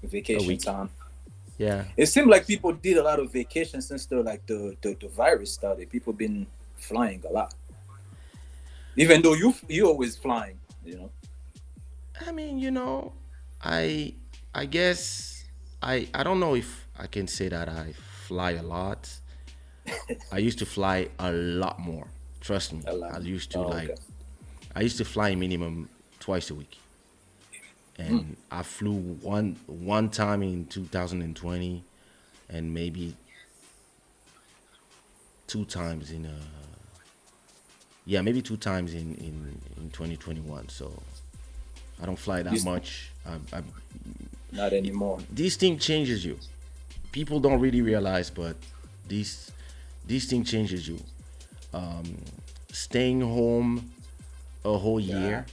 a vacation week. time. Yeah. It seemed like people did a lot of vacation since the virus started. People been flying a lot, even though you always flying. You know. I mean, I I guess I don't know if I can say that I fly a lot. I used to fly a lot more. Trust me. A lot. I used to Oh, like okay. I used to fly minimum twice a week. Mm. And I flew one time in 2020 and maybe two times in yeah, maybe two times in 2021. So I don't fly You that much. not anymore. This thing changes you. People don't really realize, but this this thing changes you. Staying home a whole Yeah. year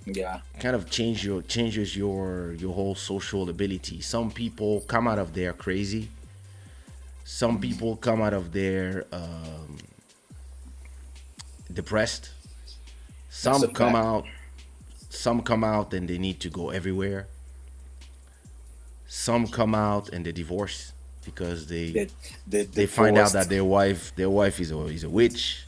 Yeah. kind of changes your whole social ability. Some people come out of there crazy. Some people come out of there depressed. That's Some a come fact. out some come out and they need to go everywhere. Some come out and they divorce because They they find out that divorced. their wife is a witch.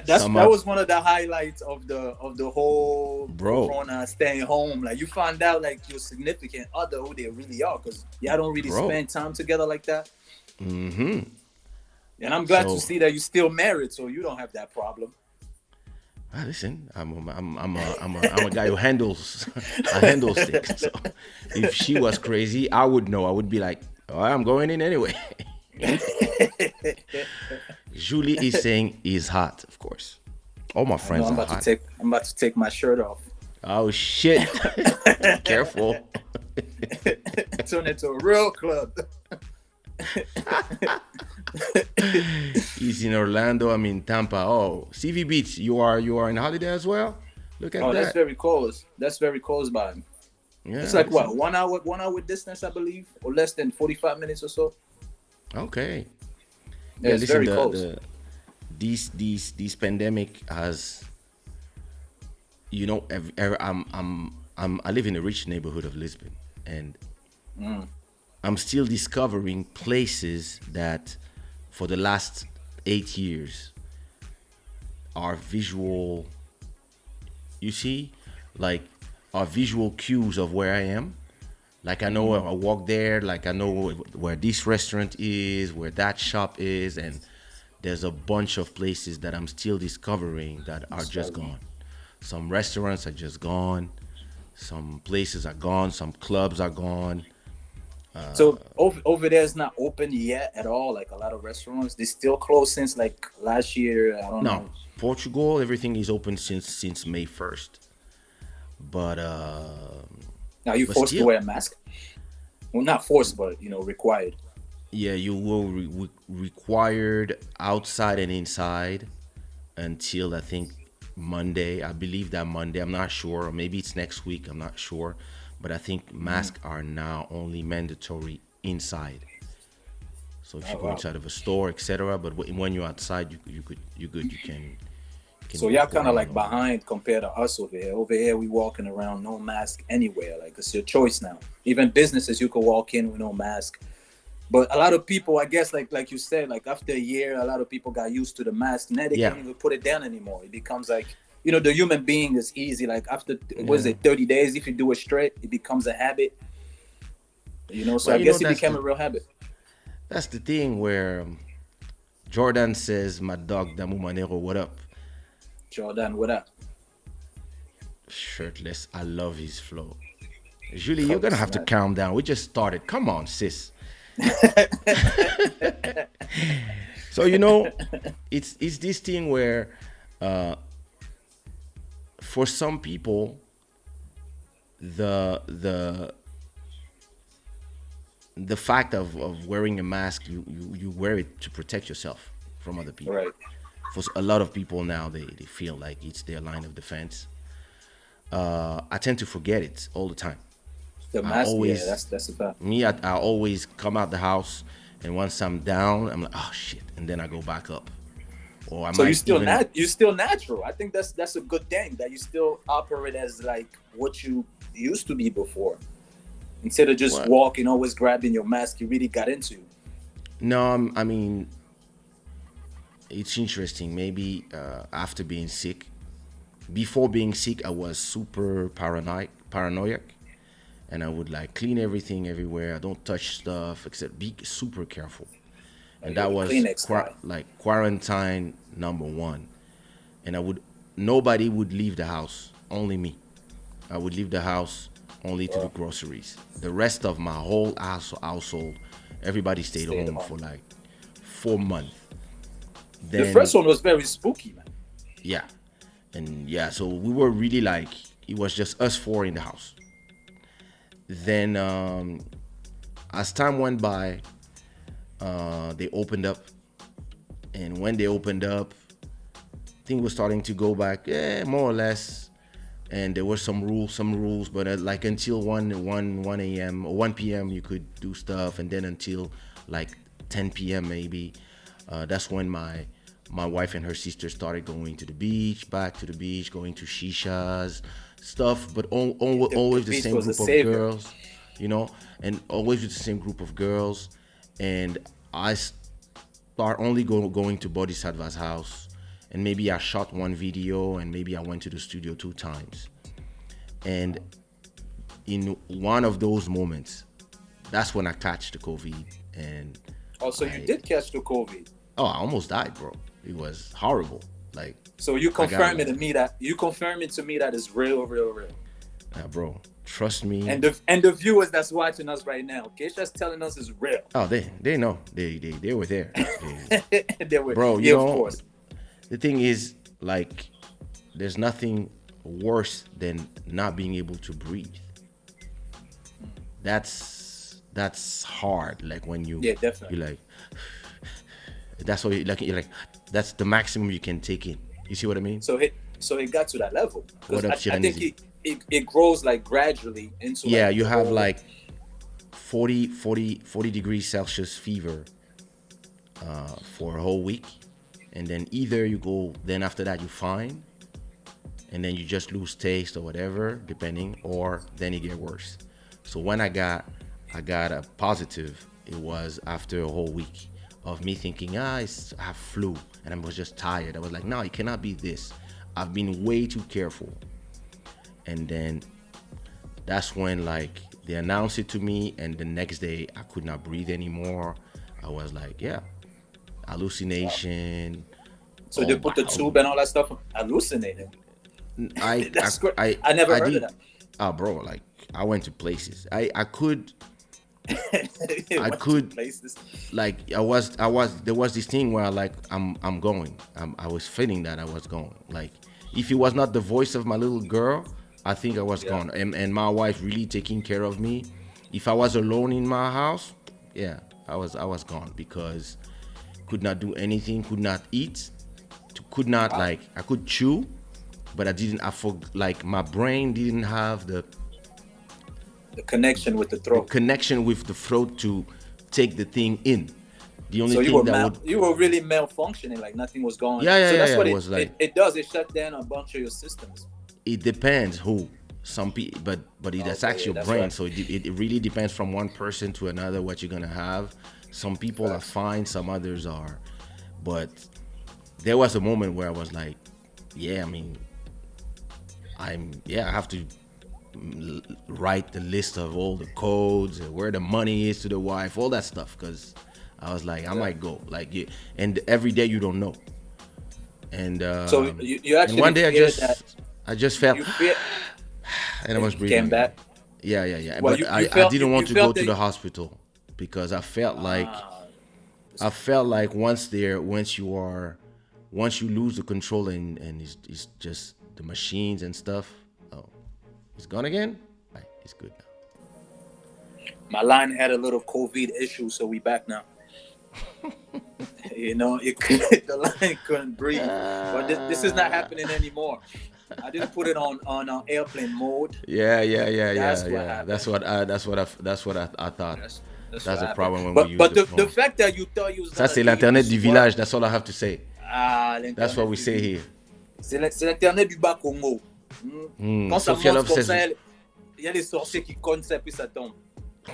Some That are was one of the highlights of the whole bro, Corona staying home. Like you find out like your significant other who they really are because y'all don't really bro. spend time together like that. Mm-hmm. And I'm glad to So see that you're still married, so you don't have that problem. listen, I'm a guy who handles I handle things. So if she was crazy, I would know. I would be like, oh, I'm going in anyway. Julie is saying he's hot, of course. All my I know friends are hot. I'm about to take my shirt off. Oh shit. Careful. Turn into a real club. He's in Orlando. I'm in Tampa. Oh, CV Beach. You are in holiday as well. Look at Oh, that's that. very close. That's very close by. It's Yeah, like what, listen. 1 hour distance, I believe, or less than 45 minutes or so. Okay. Yeah, Yeah, it's listen. very The close. the these pandemic has I live in a rich neighborhood of Lisbon, and Mm. I'm still discovering places that for the last 8 years are visual. You see, like are visual cues of where I am. Like I know Mm. I walk there, like I know where this restaurant is, where that shop is, and there's a bunch of places that I'm still discovering that are just Discovery. gone. Some restaurants are just gone. Some places are gone. Some clubs are gone. So over there is not open yet at all. Like a lot of restaurants, they still closed since like last year. I don't Now, know. Portugal, everything is open since May 1st. But Now you but forced to still, wear a mask. Well, not forced, but required. yeah, you will required outside and inside until I think Monday. I believe that Monday. I'm not sure. Or maybe it's next week. I'm not sure. But I think Mm. masks are now only mandatory inside. So if you Oh go wow. inside of a store, etc. But when you're outside, you could you can So y'all walk kind of around like normally. behind compared to us over here. Over here, we walking around no mask anywhere. Like it's your choice now. Even businesses, you could walk in with no mask. But a lot of people, I guess, like you said, like after a year, a lot of people got used to the mask. Now they Yeah, can't even put it down anymore. It becomes like the human being is easy. Like after what is yeah. it, 30 days? If you do it straight, it becomes a habit. So Well, I guess it became a real habit. that's the thing where Jordan says, "My dog Dahmu Manero, what up?" Jordan, what up? Shirtless. I love his flow. Julie, you're gonna Colors, have to man. calm down. We just started. Come on, sis. So it's this thing where, uh, for some people, the the fact of wearing a mask, you wear it to protect yourself from other people. Right. For a lot of people now, they feel like it's their line of defense. I tend to forget it all the time. The I mask, yeah, always that's a fact. I always come out the house, and once I'm down, I'm like, oh shit, and then I go back up, or I So might even you still natural. I think that's a good thing that you still operate as like what you used to be before. Instead of just What? walking, always grabbing your mask, you really got into it. No, I mean, it's interesting. Maybe after being sick, before being sick, I was super paranoid, and I would like clean everything everywhere. I don't touch stuff except be super careful. And You're that a was Kleenex guy. like quarantine number one. And I would nobody would leave the house, only me. I would leave the house only to the Well, groceries. The rest of my whole household, everybody stayed stay at home home. for like 4 months. The first Then one was very spooky, man. yeah, and yeah, so we were really like it was just us four in the house. Then as time went by, they opened up, and when they opened up, things were starting to go back, more or less. And there were some rules, but like until 1 a.m. or 1 p.m. you could do stuff, and then until like 10 p.m. maybe. That's when my wife and her sister started going to the beach, back to the beach, going to shishas, stuff, but The always the beach same was a group of savior. girls, and always with the same group of girls. And I start only going to Bodhisattva's house, and maybe I shot one video, and maybe I went to the studio 2 times. And in one of those moments, that's when I catch the COVID, and Also, you I did catch the COVID. I almost died, bro. It was horrible. Like So you I got confirming like, to me that is real, real, real. bro, trust me. And the viewers that's watching us right now, Kaysha's telling us is real. Oh, they know. They were there. They were, Bro, yeah, of course. the thing is, like, there's nothing worse than not being able to breathe. That's hard. Like when Yeah, you definitely. like that's what you're like that's the maximum you can take in. You see what I mean? So it got to that level What because up, I think Shiranezi? it grows like gradually into Yeah, like you the have whole. like 40 degrees Celsius fever for a whole week, and then either you go, then after that you fine, and then you just lose taste or whatever, depending, or then it get worse. So when I got a positive, it was after a whole week of me thinking, I have flu, and I was just tired. I was like, no, it cannot be this. I've been way too careful. And then that's when like they announced it to me, and the next day I could not breathe anymore. I was like, yeah, hallucination. So they Oh, put the tube and all that stuff. Hallucinating. I I That's great. I I never I heard of did. that. Bro, like I went to places. I could It I went to could places. like I was there was this thing where like I'm going. I was feeling that I was going. Like if it was not the voice of my little girl, I think I was Yeah. gone. And my wife really taking care of me. If I was alone in my house, yeah, I was gone because could not do anything, could not eat, could not Wow. like I could chew, but like my brain didn't have The connection with the the throat. connection with the throat to take the thing in. The only So thing that would you were really malfunctioning, like nothing was going. yeah, yeah, So yeah, that's yeah. what It it, was it, like it does. It shut down a bunch of your systems. it depends who. Some people, but it attacks Okay, yeah, your that's brain, right. so it really depends from one person to another what you're gonna have. Some people are Facts. fine, some others are, but there was a moment where I was like, yeah, I mean, I have to write the list of all the codes and where the money is to the wife, all that stuff, because I was like, I Yeah. might go, like, and every day you don't know, and So you and actually one day fear that I just felt, you fear and I was you breathing came again. back. Yeah, yeah, yeah. Well, But you I felt didn't you want to go felt to the that. hospital because Ah, I felt like once you lose the control and it's just the machines and stuff. Oh, it's gone again. Right, it's good now. my line had a little COVID issue, so we back now. The line couldn't breathe, but this is not happening anymore. I didn't put it on airplane mode. Yeah, yeah, yeah, That's yeah, what yeah. happened. That's what I thought. That's what That's a happened. problem when we But use but the the phone. fact that you thought you was Ça gonna c'est leave l'internet this du world, village. That's all I have to say. That's what l'internet we du say vide. here. C'est l'internet du bas Congo. Quand ça Sophia monte Love comme says ça, il y a des sorciers qui cognent ça puis ça tombe.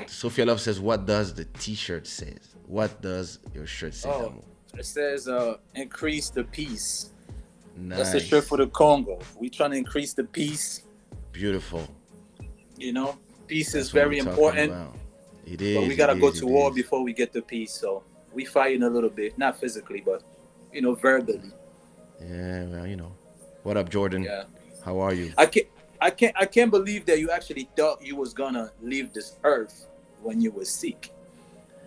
Sophia Love says, "What does the T-shirt says? What does your shirt say, Oh, Damo?" it says increase the peace. That's the shirt for Nice, the Congo. We trying to increase the peace. beautiful. You know, peace is That's what we're very talking important, about. It but we is. It gotta go is. to It war is. before we get the peace. So we fighting a little bit, not physically, but verbally. Yeah. Well, What up, Jordan? Yeah. How are you? I can't, I can't believe that you actually thought you was gonna leave this earth when you were sick.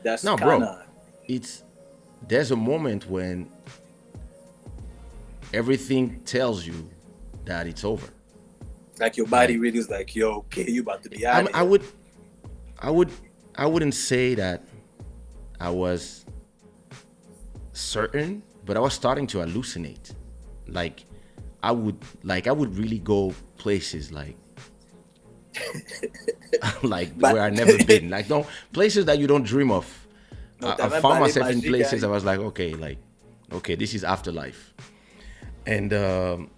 That's No, kind bro. of It's There's a moment when everything tells you that it's over. like your body Like really is like, yo, okay, you about to be out I, of I here. would, I would, I wouldn't say that I was certain, but I was starting to hallucinate. Like I would really go places like like But where I never been. Like no places that you don't dream of. I notamment found parler myself in magique, places I hein. was like, okay, this is afterlife. And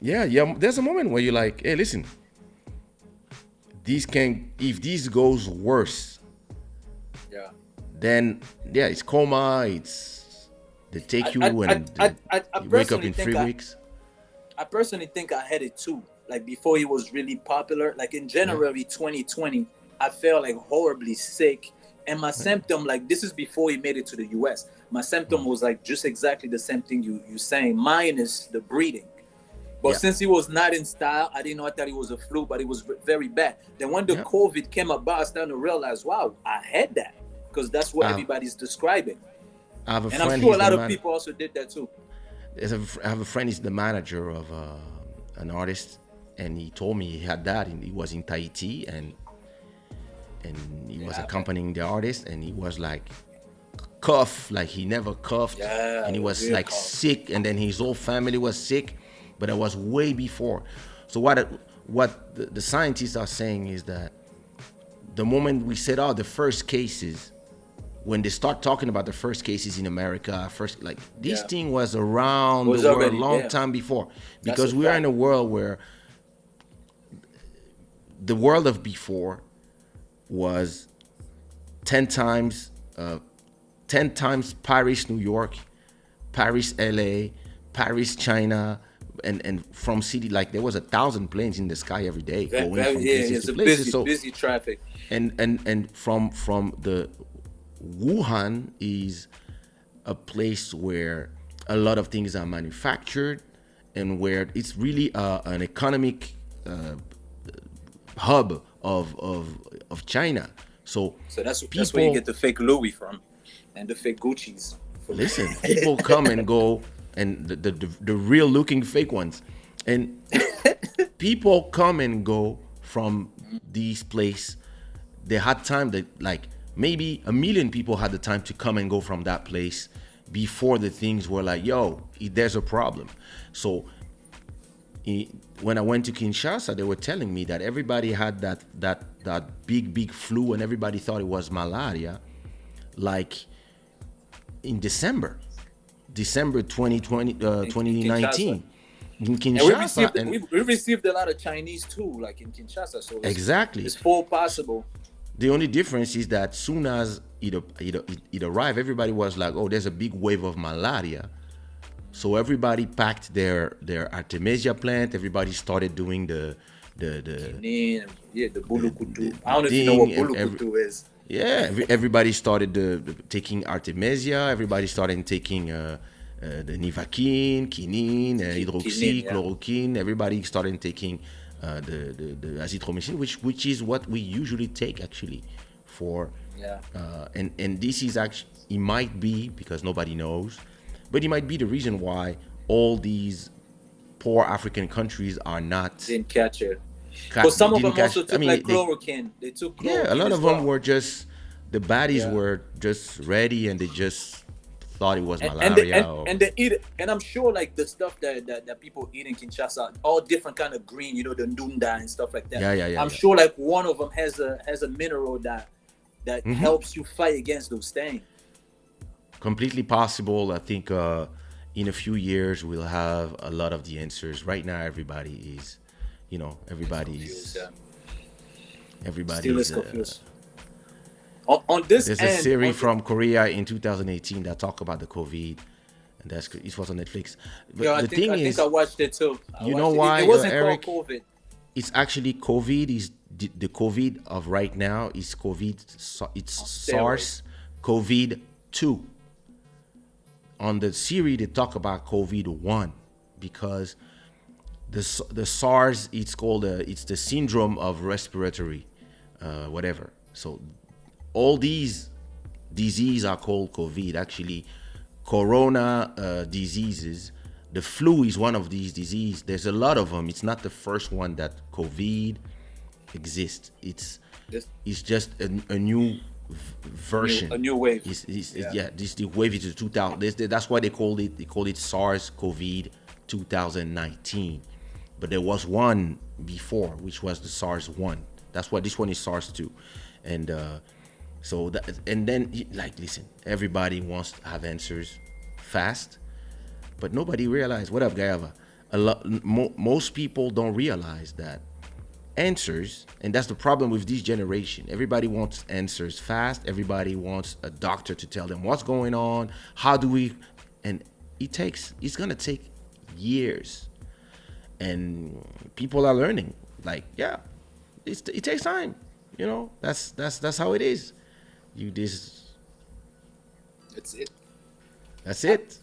yeah, there's a moment where you're like, hey, listen, if this goes worse, Yeah. then yeah, it's coma, it's they I, take I, you I, and I you wake up personally in think 3 weeks. I personally think I had it too. Like before he was really popular, like in Yeah, January 2020, I felt like horribly sick. And my yeah, symptom, like this is before he made it to the US. My symptom was like just exactly the same thing you saying, minus the breathing. But yeah, since he was not in style, I didn't know. I thought it was a flu, but it was very bad. Then when the yeah. COVID came about, I started to realize, wow, I had that because that's what I, everybody's describing. I have a And I'm friend. sure a He's the lot of man. people also did that too. I have a friend. He's the manager of an artist, and he told me he had that. And he was in Tahiti, and he was Yeah, man. accompanying the artist, and he was like cough like he never coughed, Yeah, and he it was was real like cough. sick, and then his whole family was sick, but it was way before. So what the scientists are saying is that the moment we set out the first cases, when they start talking about the first cases in America, first like this Yeah, thing was around the was world a already long there. time before, That's a because we are in fact. a world where the world of before was 10 times uh, 10 times Paris, New York, Paris, LA, Paris, China, and from city, like there was 1,000 planes in the sky every day going from Yeah, places to it's a places. busy, So busy traffic. and from the Wuhan is a place where a lot of things are manufactured, and where it's really an economic hub of China. So So that's where you people get the fake Louis from, and the fake Gucci's. From. listen, people come and go, and the real looking fake ones, and people come and go from these place. They had time that like maybe a million people had the time to come and go from that place before the things were like, yo, there's a problem. So when I went to Kinshasa, they were telling me that everybody had that big flu, and everybody thought it was malaria, like in December 2020, In Kinshasa. 2019 in And we Kinshasa. received And we received a lot of Chinese too, like in Kinshasa. So exactly, it's full possible. the only difference is that soon as it arrived, everybody was like, oh, there's a big wave of malaria. So everybody packed their artemisia plant. Everybody started doing the Kinin, yeah, the the, bulukutu. I don't know if you know what thing, and bulukutu is. yeah, everybody started taking artemisia. Everybody started taking the nivaquine, quinine, Kinin, hydroxy, yeah. chloroquine. Everybody started taking the azithromycin, which is what we usually take actually for. Yeah. And this is actually, it might be because nobody knows, but it might be the reason why all these poor African countries are not. Didn't catch it. But some of Didn't them catch. also I took like mean, chloroquine. They took yeah, a chloroquine lot as of them well. were just the baddies Yeah. were just ready, and they just thought it was And they, malaria. Or and they eat it. And I'm sure like the stuff that people eat in Kinshasa, all different kind of green, the ndunda and stuff like that. I'm yeah. sure like one of them has a mineral that helps you fight against those things. Completely possible. I think in a few years we'll have a lot of the answers. Right now, everybody is, Confused, everybody's yeah. Still is everybody's confused. On this There's a end, series from Korea in 2018 that talk about the COVID, and it was on Netflix. But yeah, the thing I think I is, watched it too. I you know watched it. It why, wasn't called Eric? COVID. It's actually COVID. Is the COVID of right now is COVID. It's On SARS, steroids. COVID 2. On the series, they talk about COVID 1 because the SARS, it's called it's the syndrome of respiratory, whatever. So all these diseases are called COVID. Actually, corona diseases. The flu is one of these diseases. There's a lot of them. It's not the first one that COVID exists. This It's just a new a version. new wave. Yeah. Yeah, this the wave is 2000. That's why they called it. They called it SARS COVID 2019. But there was one before, which was the SARS one. That's why this one is SARS two, and so that, and then like listen, everybody wants to have answers fast, but nobody realized. What up, Gayava? Most people don't realize that answers, and that's the problem with this generation. Everybody wants answers fast. Everybody wants a doctor to tell them what's going on. How do we? And it's gonna take years, and people are learning. Like, yeah, it takes time. You know, that's how it is. You this It's it. That's it.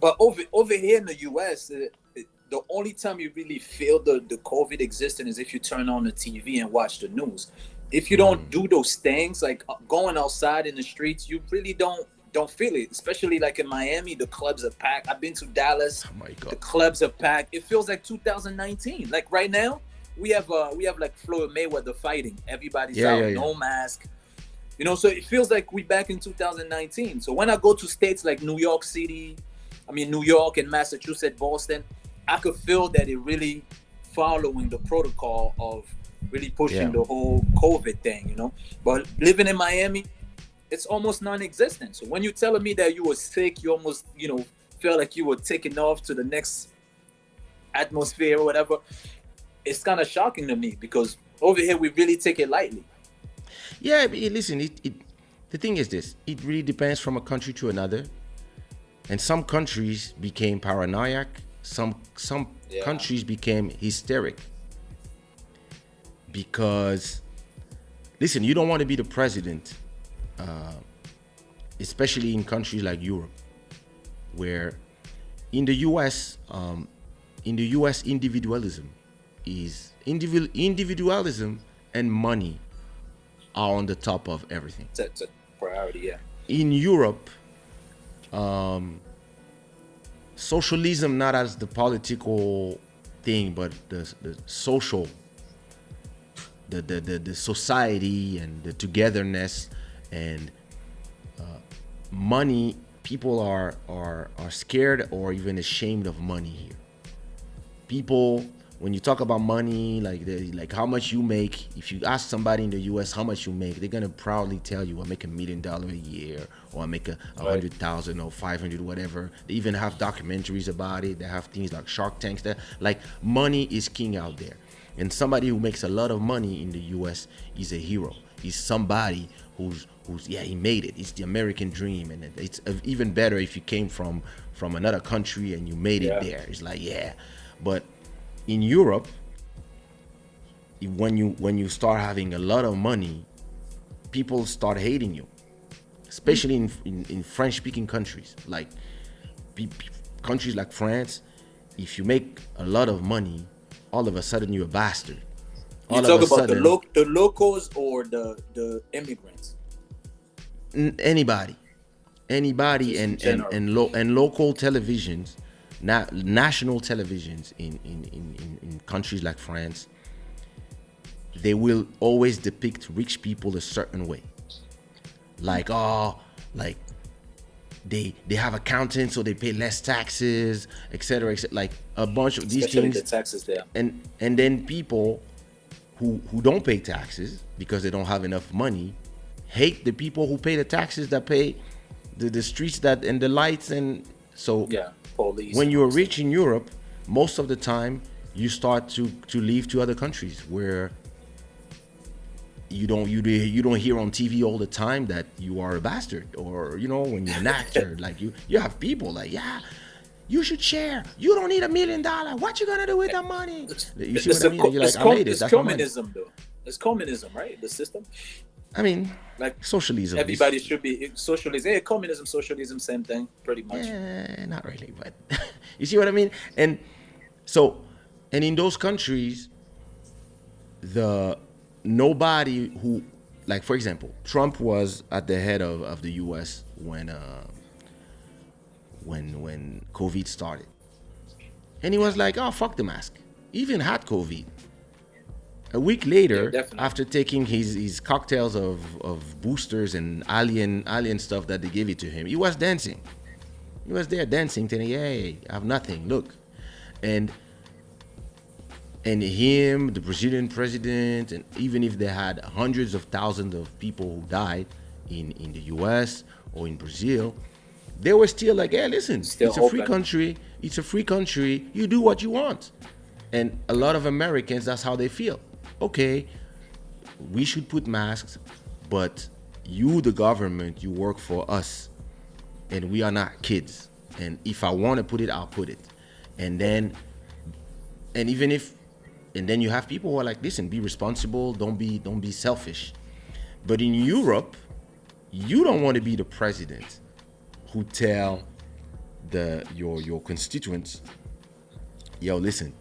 But over here in the US, the only time you really feel the COVID existing is if you turn on the TV and watch the news. If you don't do those things, like going outside in the streets, you really don't feel it. Especially like in Miami, the clubs are packed. I've been to Dallas, Oh my the god. clubs are packed. It feels like 2019. Like right now, we have like Floyd Mayweather fighting. Everybody's Yeah, yeah, out, yeah. no mask. So it feels like we back in 2019. So when I go to states like New York City, I mean New York and Massachusetts, Boston, I could feel that it really following the protocol of really Yeah. pushing the whole COVID thing. But living in Miami, it's almost non-existent. So when you're telling me that you were sick, you almost, felt like you were taking off to the next atmosphere or whatever, it's kind of shocking to me because over here we really take it lightly. Yeah, but listen, the thing is this, it really depends from a country to another. And some countries became paranoid, some Yeah. countries became hysteric. Because listen, you don't want to be the president, especially in countries like Europe, where in the US, individualism individualism and money are on the top of everything. It's a priority, yeah. In Europe, socialism not as the political thing, but the social, the society and the togetherness and money. People are scared or even ashamed of money here. People, when you talk about money, like how much you make, if you ask somebody in the US how much you make, they're gonna proudly tell you I make $1 million a year, or I make a Right. 100,000 or 500, whatever. They even have documentaries about it. They have things like Shark Tanks. That like money is king out there, and somebody who makes a lot of money in the US is a hero. He's somebody who's yeah, he made it. It's the American dream, and it's even better if you came from another country and you made it Yeah. there. It's like, yeah. But in Europe, when you start having a lot of money, people start hating you, especially in French speaking countries, like countries like France. If you make a lot of money, all of a sudden you're a bastard. You All of talk a about the sudden, the locals or the immigrants, anybody, just in general. and local televisions, national televisions in countries like France, they will always depict rich people a certain way. Like, oh, like they have accountants, so they pay less taxes, etc., etc. Like a bunch of these Especially things. the taxes there. And then people who don't pay taxes because they don't have enough money hate the people who pay the taxes, that pay the streets that and the lights. And so Yeah, police. when and you're all that. rich in Europe, most of the time you start to leave to other countries where you don't hear on TV all the time that you are a bastard, or when you're an actor, like you have people like, yeah, you should share. You don't need $1 million. What you gonna do with the money? You see what I mean? And you're like, I made it. It's That's my money. communism though. It's communism, right? The system. I mean, Like socialism. everybody should be socialism. Yeah, communism, socialism, same thing, pretty much. Not really, but you see what I mean? And so, and in those countries, the nobody who, like, for example, Trump was at the head of the US when COVID started. And he was like, oh, fuck the mask. He even had COVID. A week Yeah, later, definitely. after taking his cocktails of boosters and alien stuff that they gave it to him, he was dancing. He was there dancing, telling, hey, I have nothing, look. And him, the Brazilian president, and even if they had hundreds of thousands of people who died in the US or in Brazil, they were still like, hey, listen, Still it's a free open. country. It's a free country. You do what you want. And a lot of Americans, that's how they feel. Okay, we should put masks, but you, the government, you work for us, and we are not kids. And if I want to put it, I'll put it. And then, and even if, and then you have people who are like, listen, be responsible. Don't be selfish. But in Europe, you don't want to be the president who tell your constituents, yo, listen,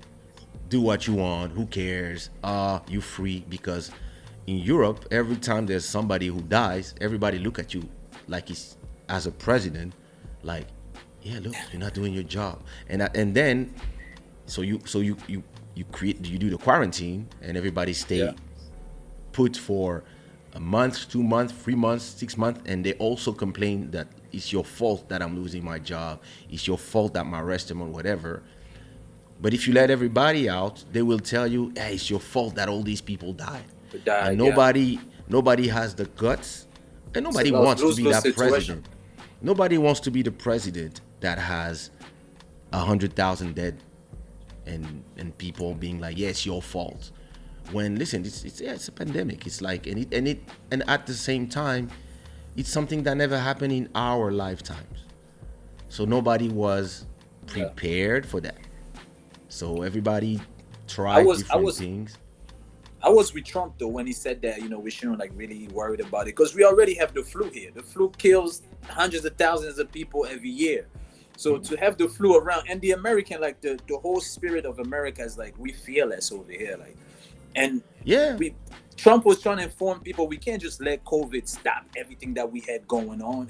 do what you want. Who cares? You free. Because in Europe, every time there's somebody who dies, everybody look at you like he's as a president, like, yeah, look, you're not doing your job. And then so you do the quarantine, and everybody stay Yeah. put for a month, 2 months, 3 months, 6 months, and they also complain that it's your fault that I'm losing my job. It's your fault that my restaurant, whatever. But if you let everybody out, they will tell you, hey, it's your fault that all these people died. We And died. Yeah. nobody has the guts, and It's a nobody wants to lose be lose that situation. president. Nobody wants to be the president that has 100,000 dead and people being like, yeah, it's your fault. When listen, it's a pandemic. It's like, and at the same time, it's something that never happened in our lifetimes. So nobody was Yeah. prepared for that. So everybody I tried was I different was things. I was with Trump though when he said that we shouldn't like really worried about it because we already have the flu here. The flu kills hundreds of thousands of people every year. So to have the flu around and the American like the whole spirit of America is like we fearless over here like and Yeah, we Trump was trying to inform people we can't just let COVID stop everything that we had going on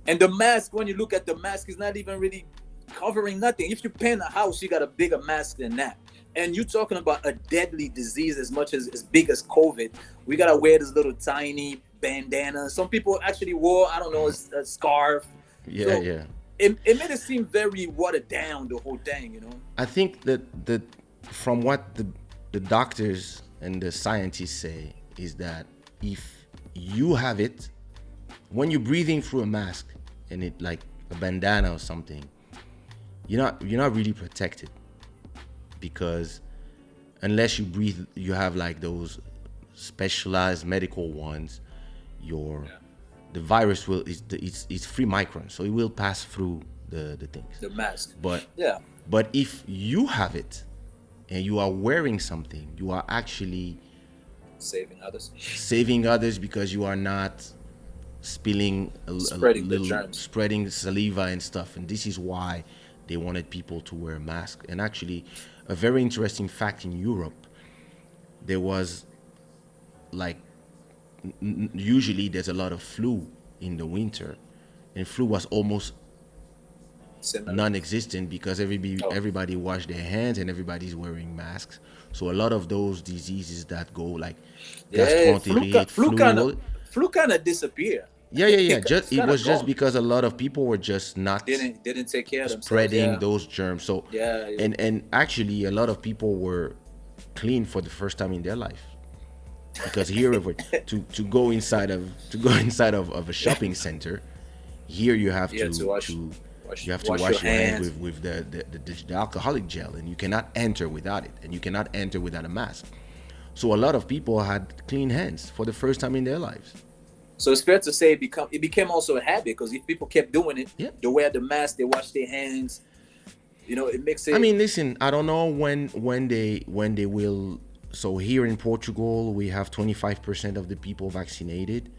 and the mask when you look at the mask is not even really covering nothing. If you paint a house, you got a bigger mask than that. And you're talking about a deadly disease as big as COVID. We gotta wear this little tiny bandana. Some people actually wore, I don't know, a scarf. yeah, So yeah. it made it seem very watered down, the whole thing. I think that from what the doctors and the scientists say is that if you have it, when you're breathing through a mask and it like a bandana or something, you're not really protected, because unless you breathe, you have like those specialized medical ones, your Yeah. the virus will it's 3 microns, so it will pass through the things. The mask. But Yeah. but if you have it and you are wearing something, you are actually Saving others. saving others, because you are not spilling Spreading the little germs. spreading saliva and stuff. And this is why they wanted people to wear a mask. And actually, a very interesting fact, in Europe, there was like usually there's a lot of flu in the winter, and flu was almost Similar. non-existent because Oh. everybody washed their hands and everybody's wearing masks. So a lot of those diseases that go like Yeah, flu, gastroenterite, flu flu, kind of flu kind of disappeared. yeah. It's It kind of was just gone. because a lot of people were just not Didn't take care of themselves. spreading Yeah. those germs. So Yeah, yeah. and actually a lot of people were clean for the first time in their life, because here to go inside of a shopping center, here you have Yeah, to to wash you have to wash your hands with the alcoholic gel, and you cannot enter without it, and you cannot enter without a mask. So a lot of people had clean hands for the first time in their lives. So it's fair to say it became also a habit because if people kept doing it, Yeah. they wear the mask, they wash their hands. It makes I it. mean, listen, I don't know when they will. So here in Portugal, we have 25% of the people vaccinated.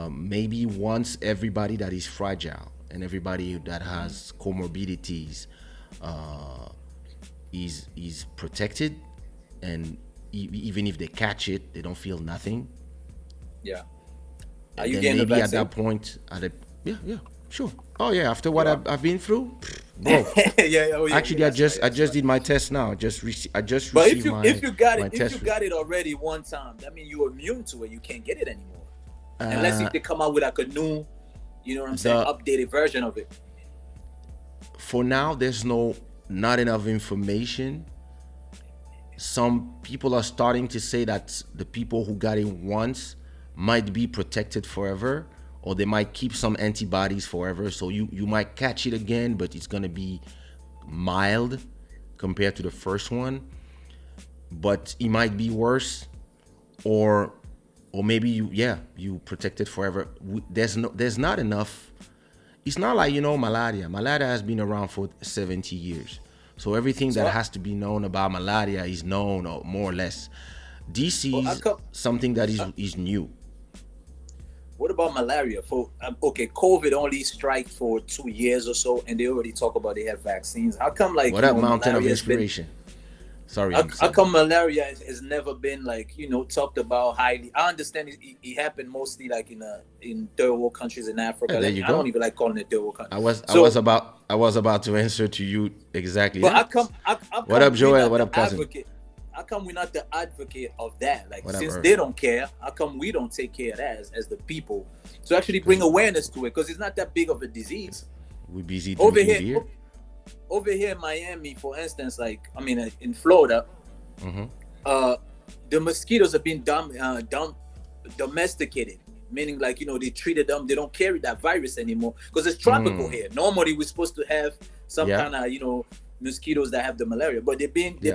Maybe once everybody that is fragile and everybody that has comorbidities uh, is protected, and even if they catch it, they don't feel nothing. Yeah. Are And you then getting the maybe at vaccine? that point, yeah, yeah, sure. Oh yeah, after what You are. I've been through, bro. Yeah. Oh yeah. Actually, I That's right. just I That's just right. did my test now. I just But if received you if my you got it my if you test. got it already one time, that means you're immune to it. You can't get it anymore, unless Uh, if they come out with like a new, what I'm saying, the updated version of it. For now, there's not enough information. Some people are starting to say that the people who got it once might be protected forever, or they might keep some antibodies forever. So you might catch it again, but it's gonna be mild compared to the first one. But it might be worse, or maybe you protected forever. There's not enough. It's not like malaria. Malaria has been around for 70 years. So everything that So, has to be known about malaria is known, or more or less. This well, I is come. something that Uh, is new. what about malaria? Okay, COVID only strike for 2 years or so, and they already talk about they have vaccines. How come, like, What up, Mountain of malaria has been Inspiration? Sorry, how come malaria has never been like talked about highly? I understand it happened mostly like in third world countries in yeah, Africa. there Like you I don't go. even like calling it third world country. I was So, about to answer to you exactly but how that. come how What up, come we're Joel? not What the up, cousin? advocate? How come we're not the advocate of that? Like What up, since Earth? they don't care, how come we don't take care of that as the people to actually bring Because awareness to it? Because it's not that big of a disease we busy over drinking here. beer. Over here in Miami, for instance, like I mean in Florida, Mm-hmm. uh, the mosquitoes have been domesticated, meaning like they treated them. They don't carry that virus anymore because it's tropical Mm. here. Normally, we're supposed to have some Yeah, kind of mosquitoes that have the malaria, but yeah.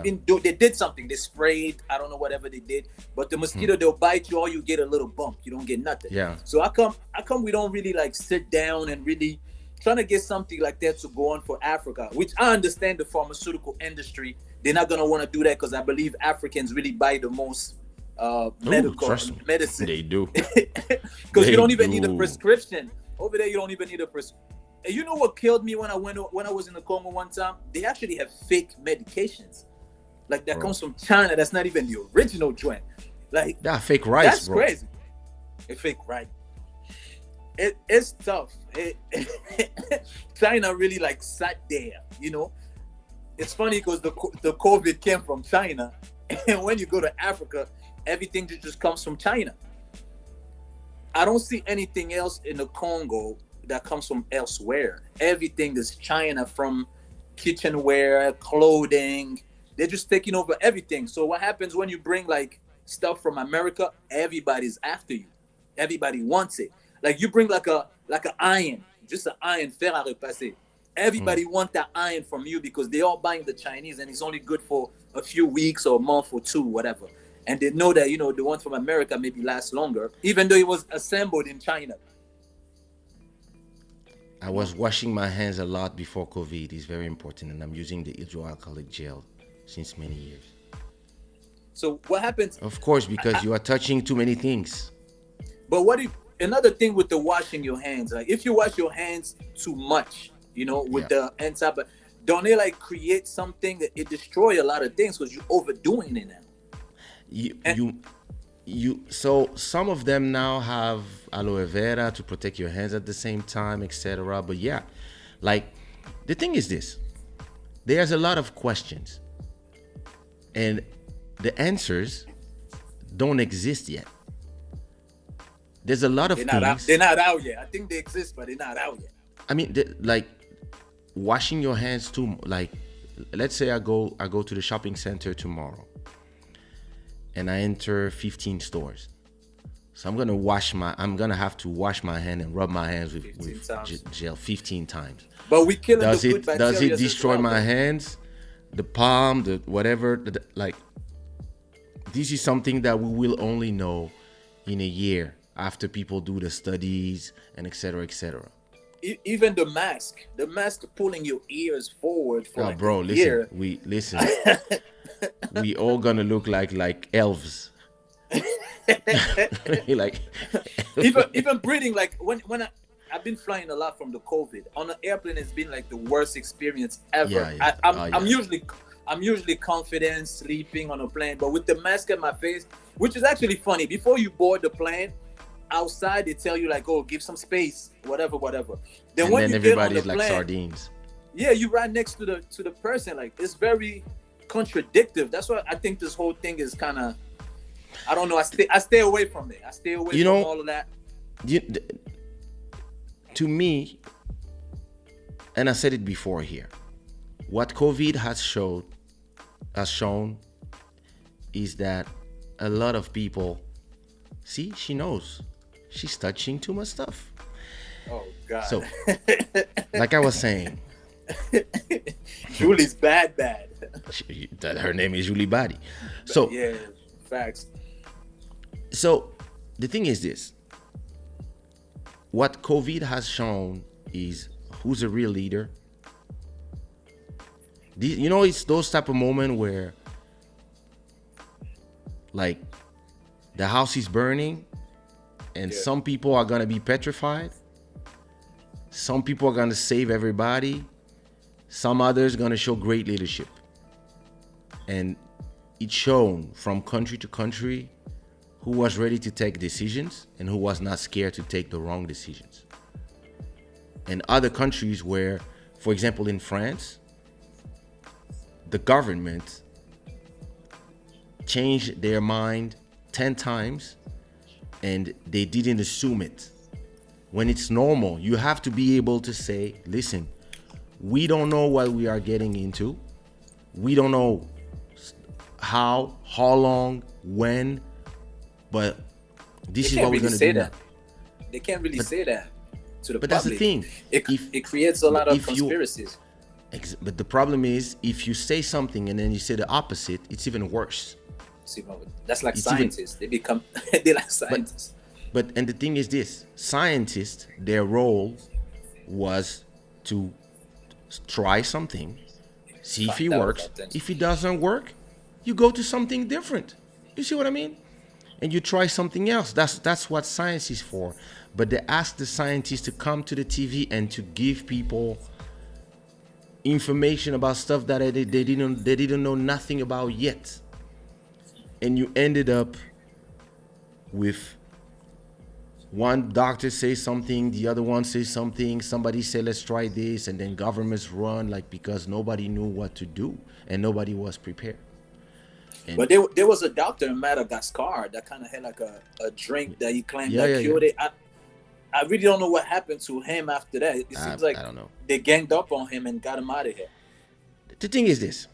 they did something. They sprayed. I don't know whatever they did, but the Hmm. mosquito they'll bite you, or you get a little bump. You don't get nothing. Yeah. So how come we don't really like sit down and really trying to get something like that to go on for Africa, which I understand the pharmaceutical industry, they're not gonna want to do that because I believe Africans really buy the most Oh, medical trust me, medicine they do. because you They don't even need a do. prescription over there. You don't even need a prescription. And you know what killed me when I was in the Congo one time? They actually have fake medications like that Bro. comes from China. That's not even the original joint. Like That fake rice, that's bro. crazy. A fake, right? It's tough. China really like sat there. It's funny because the COVID came from China, and when you go to Africa, everything just comes from China. I don't see anything else in the Congo that comes from elsewhere. Everything is China, from kitchenware, clothing. They're just taking over everything. So what happens when you bring like stuff from America? Everybody's after you. Everybody wants it. Like you bring like an iron, just an iron fer à repasser. Mm. Everybody want that iron from you because they all buying the Chinese and it's only good for a few weeks or a month or two, whatever. And they know that the one from America maybe lasts longer, even though it was assembled in China. I You know. was washing my hands a lot before COVID. It's very important, and I'm using the hydroalcoholic gel since many years. So what happens? Of course, I, because I, you are touching too many things. but what if another thing with the washing your hands? Like if you wash your hands too much, with Yeah. the anti, don't they like create something that it destroy a lot of things because you're overdoing it now? You And you so some of them now have aloe vera to protect your hands at the same time, etc. But yeah, like the thing is this: there's a lot of questions, and the answers don't exist yet. There's a lot of they're not out. things. They're not out yet. I think they exist, but they're not out yet. I mean, like washing your hands too. Like, let's say I go to the shopping center tomorrow, and I enter 15 stores. So I'm gonna have to wash my hand and rub my hands with 15 times. gel 15 times. But we killing the Does good it bacteria as destroy well, my though. hands, the palm, the whatever? Like this is something that we will only know in a year after people do the studies and etc. etc. Even the mask pulling your ears forward for Oh, like a bro, listen. year. We listen. We all gonna look like elves. Like, Even breathing, like I've been flying a lot from the COVID on an airplane. It's been like the worst experience ever. yeah, yeah. Oh, I'm yeah. usually confident sleeping on a plane, but with the mask on my face, which is actually funny. Before you board the plane, outside they tell you like, oh, give some space, whatever, whatever. Then And when then you get on the everybody's like plane, sardines. yeah, you right next to the person. Like it's very contradictive. That's why I think this whole thing is kind of, I don't know. I stay away from it. I stay away You from know, all of that. you, to me, and I said it before here, what COVID has shown is that a lot of people, see, she knows she's touching too much stuff. Oh God. So, like I was saying, Julie's bad. that her name is Julie Body. So, Yeah, facts. so the thing is this: what COVID has shown is who's a real leader. You know, it's those type of moment where, like, the house is burning, and Yeah. some people are gonna be petrified. Some people are gonna save everybody. Some others gonna show great leadership, and it's shown from country to country who was ready to take decisions and who was not scared to take the wrong decisions. And other countries where, for example, in France, the government changed their mind 10 times and they didn't assume it. When it's normal, you have to be able to say, listen, we don't know what we are getting into. We don't know how long, when, but this They is what can't we're really going to say do that. now. They can't really say that to the But public. that's the thing. It creates a lot of if you- conspiracies. But the problem is, if you say something and then you say the opposite, it's even worse. See, that's like It's even- scientists. They become they like scientists. And the thing is this: scientists, their role was to try something, see if it Find out works. about things. If it doesn't work, you go to something different. You see what I mean? And you try something else. That's what science is for. But they ask the scientists to come to the TV and to give people information about stuff that they didn't know nothing about yet. And you ended up with one doctor says something, the other one says something, somebody say let's try this, and then governments run like because nobody knew what to do and nobody was prepared. But there was a doctor in Madagascar that kind of had like a drink that he claimed that cured it. I really don't know what happened to him after that. It seems like I don't know. they ganged up on him and got him out of here. The thing is this,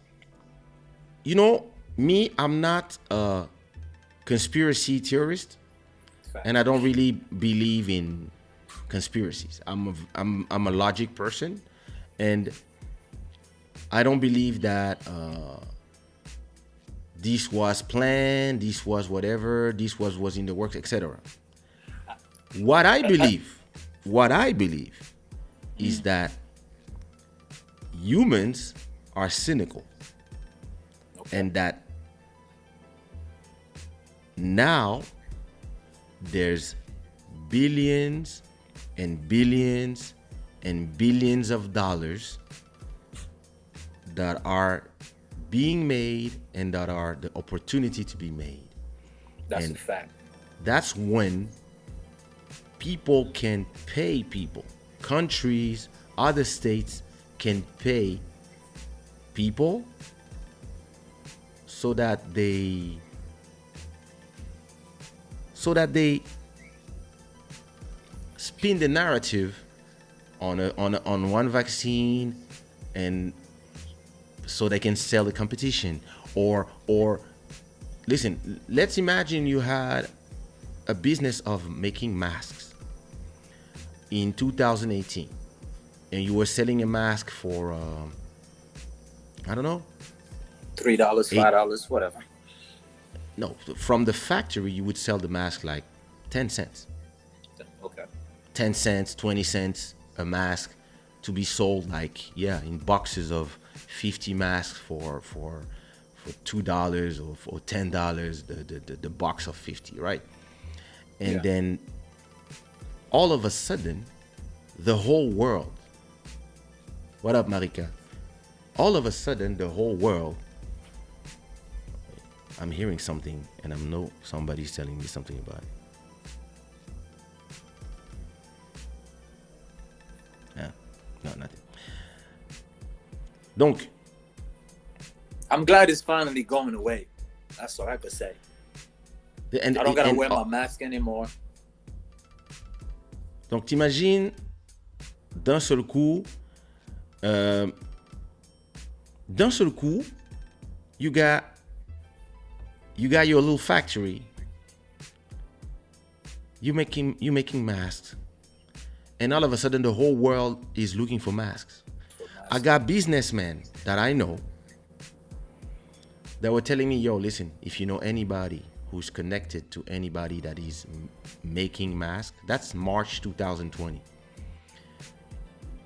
you know, me, I'm not a conspiracy theorist, and I don't really believe in conspiracies. I'm a logic person, and I don't believe that this was planned, this was whatever, this was in the works, etc. What I believe is that humans are cynical, and that now there's billions and billions and billions of dollars that are being made and that are the opportunity to be made. That's And a fact. that's when people can pay people. Countries, other states can pay people so that they spin the narrative on one vaccine, and so they can sell the competition. Or listen, let's imagine you had a business of making masks in 2018, and you were selling a mask for I don't know, $3, $5, whatever. No, from the factory, you would sell the mask like 10 cents. Okay. 10 cents, 20 cents a mask to be sold like, yeah, in boxes of 50 masks for $2 or for $10, the box of 50, right? And Yeah. then all of a sudden, the whole world, what up, Marika? All of a sudden, the whole world, I'm hearing something and I know somebody's telling me something about it. Yeah, no, nothing. Donc, I'm glad it's finally going away. That's all I could say. and, I don't gotta and- wear my mask anymore. donc t'imagines d'un seul coup, euh, d'un seul coup, you got your little factory. You making masks, and all of a sudden the whole world is looking for masks. I got businessmen that I know that were telling me, yo, listen, if you know anybody who's connected to anybody that is making masks, that's March 2020.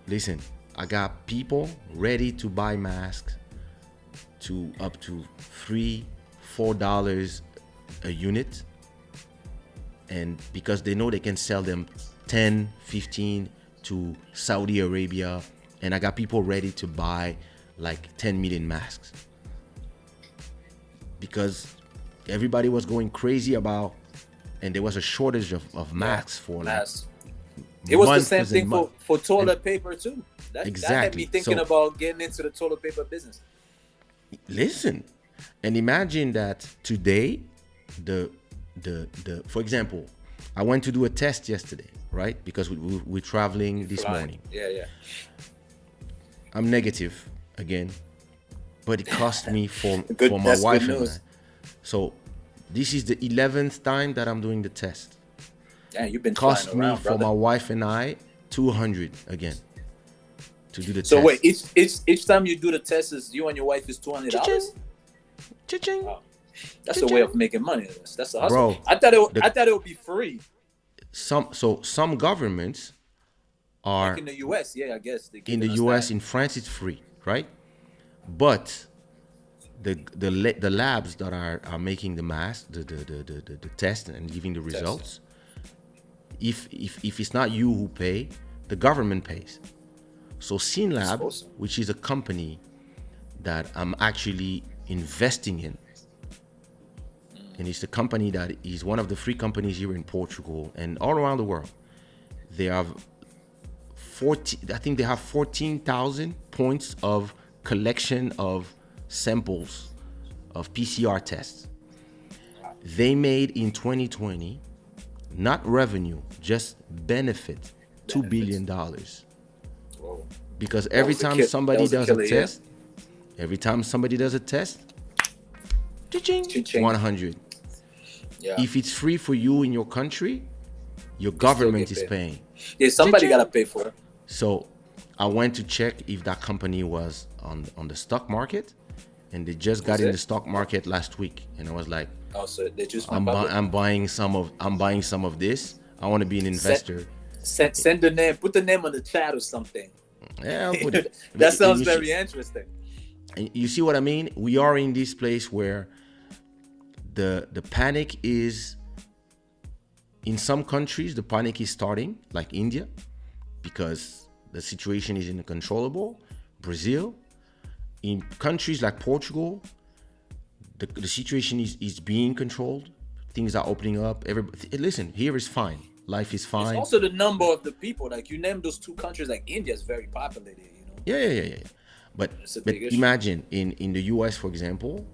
Listen, I got people ready to buy masks to up to $3-4 a unit, and because they know they can sell them 10, 15 to Saudi Arabia, and I got people ready to buy like 10 million masks because everybody was going crazy about, and there was a shortage of masks for like Masks. It was the months same and thing months. for toilet paper too. That had me Exactly. thinking So- about getting into the toilet paper business. Listen, and imagine that today, the for example, I went to do a test yesterday, right? Because we're traveling this Flying. morning. Yeah. I'm negative again, but it cost me for Good- my that's good wife and I. news. So this is the 11th time that I'm doing the test. Damn, you've been Cost flying me around, for brother. my wife and I $200 again to do the So test. wait, each time you do the test, is you and your wife is $200. Cha-ching. Wow. That's a way of making money. That's a hustle. Bro, I thought it would be free. Some governments are Like in the US, yeah, I guess they in the giving us US, that. in France, it's free, right? But the labs that are making the mask, the test and giving the results, if it's not you who pay, the government pays. So SynLab, Supposed to. which is a company that I'm actually investing in, and it's the company that is one of the free companies here in Portugal and all around the world. They have 14,000 points of collection of samples of PCR tests. They made in 2020, not revenue, just benefit, $2 billion. Whoa. Because every was a time that somebody was a does killer a year. test, every time somebody does a test, cha-ching, Cha-ching. 100. Yeah. If it's free for you in your country, your government get is paid. paying. Yeah, somebody Cha-ching. gotta pay for it. So I went to check if that company was on the stock market, and they just got Was in it? the stock market last week. And I was like, Oh, so they just I'm, went bu- public. I'm buying some of this. I want to be an investor. Send the name, put the name on the chat or something. Yeah, I'll put it. That sounds You see- very interesting. And you see what I mean? We are in this place where the panic is, in some countries, the panic is starting, like India, because the situation is uncontrollable. Brazil, in countries like Portugal, the situation is being controlled. Things are opening up. Listen, here is fine. Life is It's fine. also the number of the people. Like you name those two countries, like India is very populated. You know. Yeah. But It's a but big issue. imagine in the US, for example,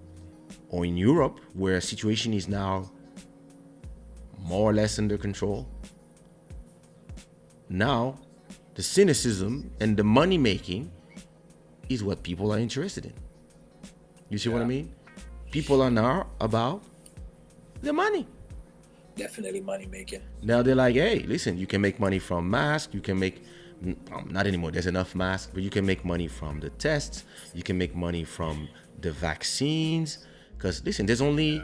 or in Europe, where a situation is now more or less under control. Now, the cynicism and the money making is what people are interested in. You see what I Yeah. mean? People are now about the money. Definitely money making. Now they're like, hey, listen, you can make money from masks. You can make, not anymore, there's enough masks, but you can make money from the tests. You can make money from the vaccines. Because listen, there's only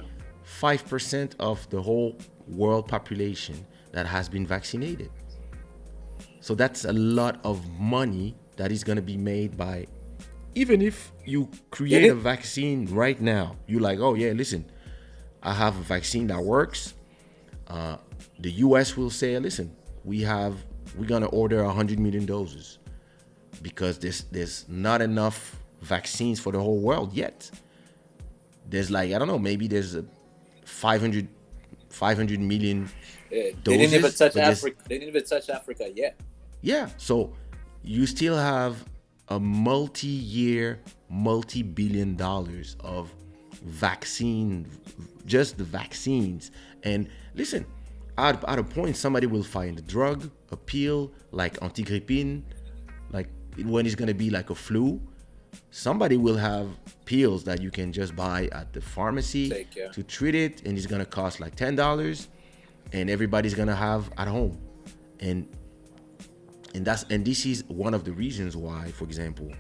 5% of the whole world population that has been vaccinated. So that's a lot of money that is going to be made by, even if you Yeah, create a vaccine right now, you're like, oh yeah, listen, I have a vaccine that works. The US will say, listen, we're going to order 100 million doses because there's not enough vaccines for the whole world yet. There's like, I don't know, maybe there's a 500 500 million yeah. They didn't even doses, touch but there's, Africa. They didn't even touch Africa yet. yeah, so you still have a multi-year, multi-billion dollars of vaccine, just the vaccines. And listen, at a point, somebody will find a drug, a pill like antigrippine, like when it's gonna be like a flu. Somebody will have pills that you can just buy at the pharmacy Take care. to treat it, and it's gonna cost like $10, and everybody's gonna have at home. And and this is one of the reasons why, for example,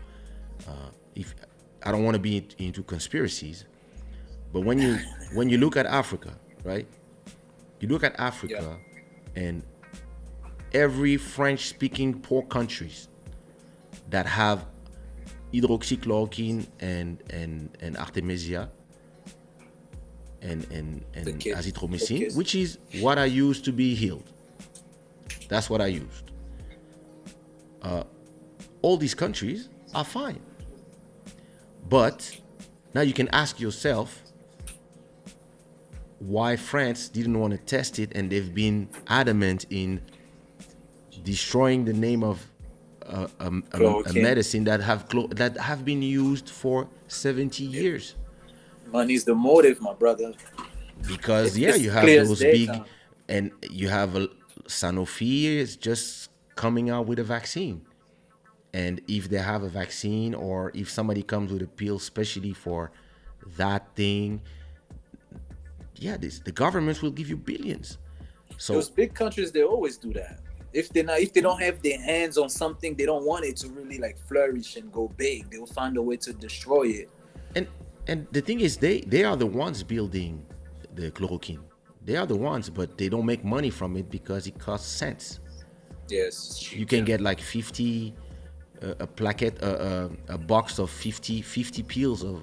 if I don't want to be into conspiracies, but when you look at Africa, right? You look at Yeah. Africa, and every French-speaking poor countries that have hydroxychloroquine and artemisia The and kids. The azithromycin, kids. which is what I used to be healed. That's what I used. All these countries are fine. But now you can ask yourself why France didn't want to test it, and they've been adamant in destroying the name of a Chloroquine. medicine that have been used for 70 years. Money's the motive, my brother. Because yeah, It's you have clear as those big, daytime. and you have Sanofi is just coming out with a vaccine. And if they have a vaccine, or if somebody comes with a pill especially for that thing, yeah, the governments will give you billions. Those So big countries, they always do that. If they don't have their hands on something, they don't want it to really like flourish and go big. They'll find a way to destroy it. and and the thing is, they are the ones building the chloroquine. They are the ones, but they don't make money from it because it costs cents. Yes, it's You cheap. can Yeah. get like 50 a plaquette, a box of 50 pills of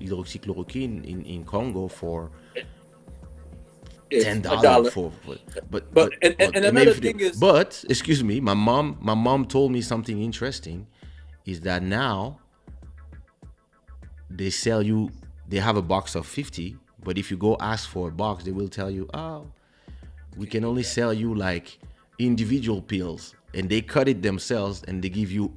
hydroxychloroquine in Congo for It's ten a dollars dollar. for, But and maybe another thing is, but excuse me, my mom told me something interesting, is that now they sell you, they have a box of 50, but if you go ask for a box, they will tell you, oh, we can only sell you like individual pills, and they cut it themselves, and they give you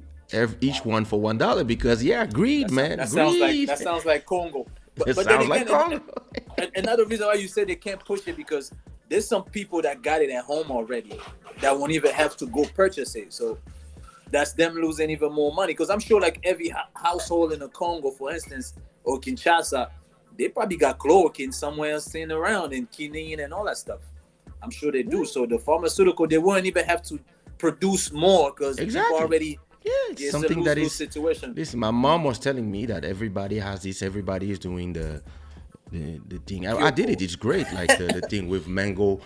each one for $1 because yeah, greed, man, greed. that sounds like Congo. It But then sounds like again, Congo. another reason why you said they can't push it, because there's some people that got it at home already that won't even have to go purchase it. So that's them losing even more money. Because I'm sure like every household in the Congo, for instance, or Kinshasa, they probably got chloroquine somewhere else sitting around, and quinine and all that stuff. I'm sure they do. So the pharmaceutical, they won't even have to produce more because people Exactly. already. Yeah, it's It's a something that lose-lose is. situation. Listen, my mom was telling me that everybody has this. Everybody is doing the thing. I did it. It's great. Like the thing with mango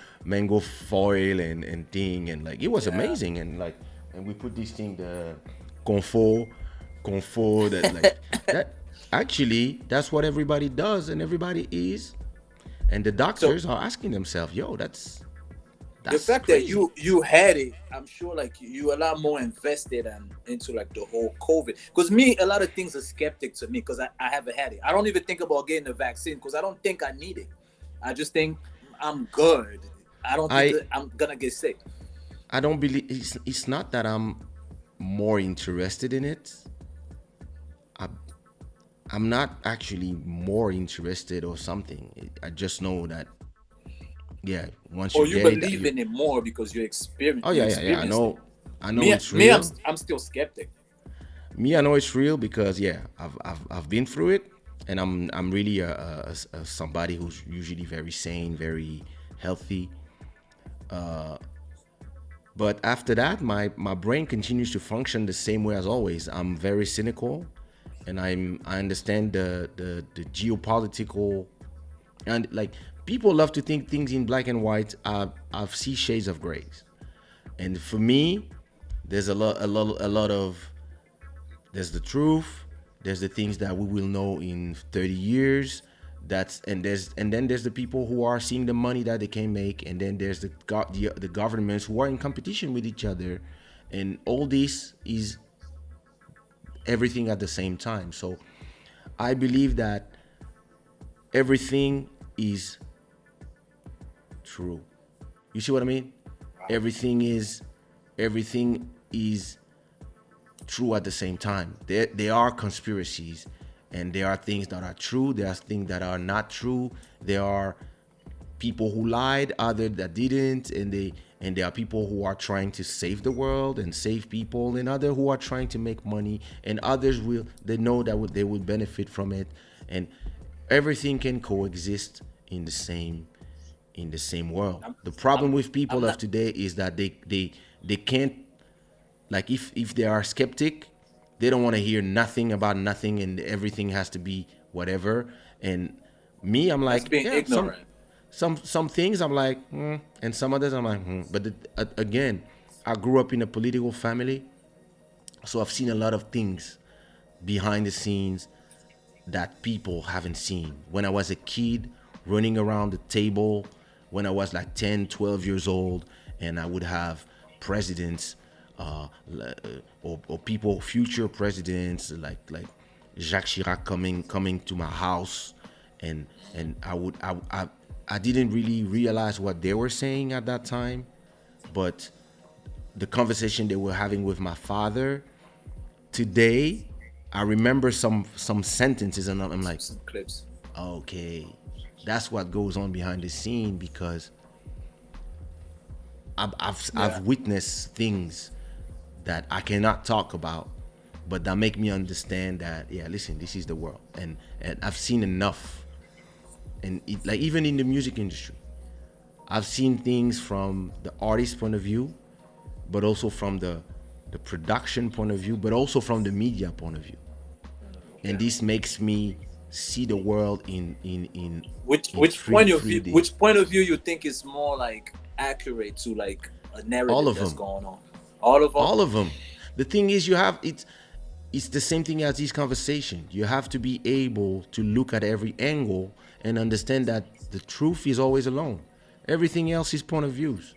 foil and thing, and like it was Yeah. amazing. And like, and we put this thing, the confort that like that. Actually, that's what everybody does, and everybody is. And the So doctors are asking themselves, "Yo, the that's fact that crazy." you had it, I'm sure like you a lot more invested and into like the whole COVID. Because me, a lot of things are skeptic to me because I haven't had it. I don't even think about getting the vaccine because I don't think I need it. I just think I'm good. I don't think I that I'm gonna get sick. I don't believe it's not that I'm more interested in it. I, I'm not actually more interested or something. I just know that, yeah, once you Or you get it, believe in it more because oh you yeah, yeah, yeah. experienced it. I know Me, it's me, real. I'm still skeptic. Me, I know it's real because yeah, I've been through it, and I'm really a somebody who's usually very sane, very healthy. But after that, my brain continues to function the same way as always. I'm very cynical, and I understand the geopolitical And like people love to think things in black and white. I've seen shades of grays, and for me, there's a lot of there's the truth, there's the things that we will know in 30 years. And then there's the people who are seeing the money that they can make, and then there's the governments who are in competition with each other, and all this is everything at the same time. So I believe that everything is true. You see what I mean? Everything is everything is true at the same time. There are conspiracies, and there are things that are true. There are things that are not true. There are people who lied, others that didn't, and there are people who are trying to save the world and save people, and others who are trying to make money, and others will they know that they will benefit from it, and everything can coexist in the same world. I'm, The I'm, problem with I'm people of not. today is that they can't, like, if they are skeptic, they don't want to hear nothing about nothing, and everything has to be whatever. And me, I'm That's like, being yeah, ignorant. some things I'm like, and some others I'm like, but again, I grew up in a political family, so I've seen a lot of things behind the scenes that people haven't seen. When I was a kid, running around the table, when I was like 10, 12 years old, and I would have presidents, or people, future presidents, like Jacques Chirac coming to my house, and I didn't really realize what they were saying at that time, but the conversation they were having with my father today, I remember some sentences, and I'm like, Some clips. okay, that's what goes on behind the scene, because I've Yeah. witnessed things that I cannot talk about, but that make me understand that, yeah, listen, this is the world, and I've seen enough, and like even in the music industry, I've seen things from the artist point of view, but also from the production point of view, but also from the media point of view, and Yeah. this makes me see the world Which in which three point of view? 3D. Which point of view you think is more like accurate to like a All narrative of that's them, going on? All of them. all of them. The thing is, it's the same thing as this conversation. You have to be able to look at every angle and understand that the truth is always alone. Everything else is point of views.